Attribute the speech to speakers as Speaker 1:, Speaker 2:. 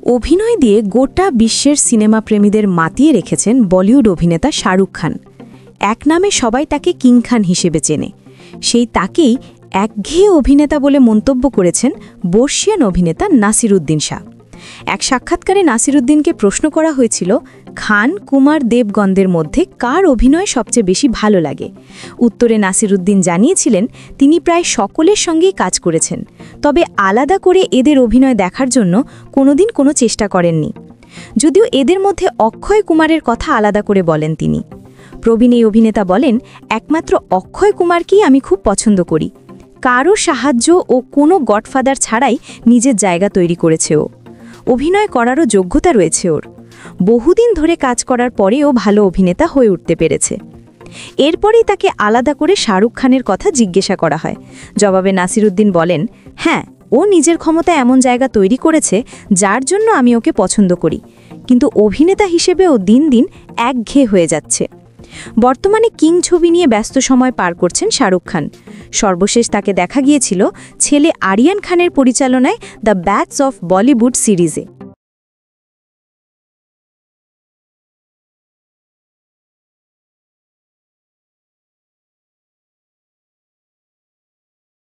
Speaker 1: অভিনয় দিয়ে গোটা বিশ্বের সিনেমা প্রেমীদের মাতিয়ে রেখেছেন বলিউড অভিনেতা শাহরুখ খান। এক নামে সবাই তাকে কিং খান হিসেবে চেনে। সেই তাকেই একঘেয়ে অভিনেতা বলে মন্তব্য করেছেন বর্ষিয়ান অভিনেতা নাসিরুদ্দিন শাহ। এক সাক্ষাৎকারে নাসিরুদ্দিনকে প্রশ্ন করা হয়েছিল, খান, কুমার, দেবগণদের মধ্যে কার অভিনয় সবচেয়ে বেশি ভালো লাগে। উত্তরে নাসিরুদ্দিন জানিয়েছিলেন তিনি প্রায় সকলের সঙ্গেই কাজ করেছেন, তবে আলাদা করে এদের অভিনয় দেখার জন্য কোনোদিন কোনো চেষ্টা করেননি। যদিও এদের মধ্যে অক্ষয় কুমারের কথা আলাদা করে বলেন তিনি। প্রবীণ এই অভিনেতা বলেন, একমাত্র অক্ষয় কুমারকেই আমি খুব পছন্দ করি। কারও সাহায্য ও কোনো গডফাদার ছাড়াই নিজের জায়গা তৈরি করেছে ও। অভিনয় করারও যোগ্যতা রয়েছে ওর। বহুদিন ধরে কাজ করার পরেও ভালো অভিনেতা হয়ে উঠতে পেরেছে। এরপরেই তাকে আলাদা করে শাহরুখ খানের কথা জিজ্ঞাসা করা হয়। জবাবে নাসিরুদ্দিন বলেন, হ্যাঁ, ও নিজের ক্ষমতা এমন জায়গা তৈরি করেছে যার জন্য আমি ওকে পছন্দ করি, কিন্তু অভিনেতা হিসেবে ও দিন দিন একঘেয়ে হয়ে যাচ্ছে। বর্তমানে কিং ছবি নিয়ে ব্যস্ত সময় পার করছেন শাহরুখ খান। সর্বশেষ তাকে দেখা গিয়েছিল ছেলে আরিয়ান খানের পরিচালনায় দ্য ব্যাটস অফ বলিউড সিরিজে।